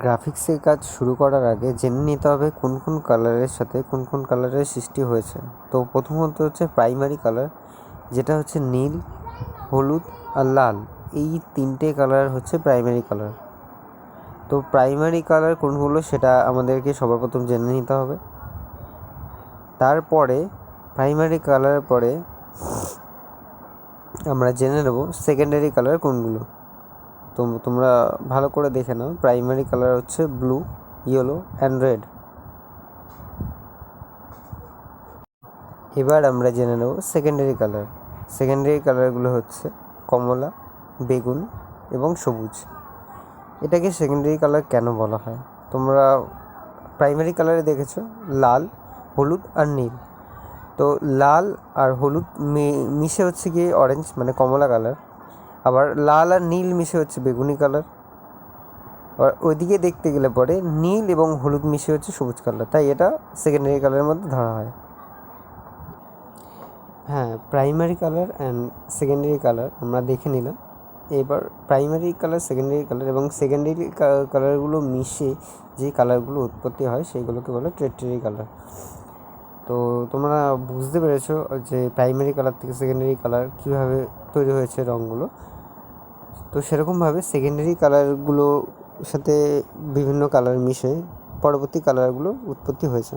গ্রাফিক্সের কাজ শুরু করার আগে জেনে নিতে হবে কোন কোন কালারের সাথে কোন কোন কালারের সৃষ্টি হয়েছে। তো প্রথমত হচ্ছে প্রাইমারি কালার, যেটা হচ্ছে নীল, হলুদ আর লাল। এই তিনটে কালার হচ্ছে প্রাইমারি কালার। তো প্রাইমারি কালার কোনগুলো সেটা আমাদেরকে সবার প্রথম জেনে নিতে হবে। তারপরে প্রাইমারি কালারের পরে আমরা জেনে নেব সেকেন্ডারি কালার কোনগুলো। তো তোমরা ভালো করে দেখে নাও। প্রাইমারি কালার হচ্ছে ব্লু, ইয়েলো অ্যান্ড রেড। এবার আমরা জেনে নেব সেকেন্ডারি কালার। সেকেন্ডারি কালারগুলো হচ্ছে কমলা, বেগুন এবং সবুজ। এটাকে সেকেন্ডারি কালার কেন বলা হয়? তোমরা প্রাইমারি কালারে দেখেছো লাল, হলুদ আর নীল। তো লাল আর হলুদ মিশে হচ্ছে গিয়ে অরেঞ্জ মানে কমলা কালার, আবার লাল আর নীল মিশে হচ্ছে বেগুনি কালার, আবার ওইদিকে দেখতে গেলে পরে নীল এবং হলুদ মিশে হচ্ছে সবুজ কালার। তাই এটা সেকেন্ডারি কালারের মধ্যে ধরা হয়। হ্যাঁ, primary colour and secondary colour আমরা দেখে নিলাম। এবার প্রাইমারি কালার, সেকেন্ডারি কালার এবং সেকেন্ডারি কালারগুলো মিশে যে কালারগুলো উৎপত্তি হয় সেইগুলোকে বলে টারশিয়ারি কালার। তো তোমরা বুঝতে পেরেছো যে প্রাইমারি কালার থেকে সেকেন্ডারি কালার কীভাবে তৈরি হয়েছে রঙগুলো। তো সেরকমভাবে সেকেন্ডারি কালারগুলোর সাথে বিভিন্ন কালার মিশে পরবর্তী কালারগুলো উৎপত্তি হয়েছে।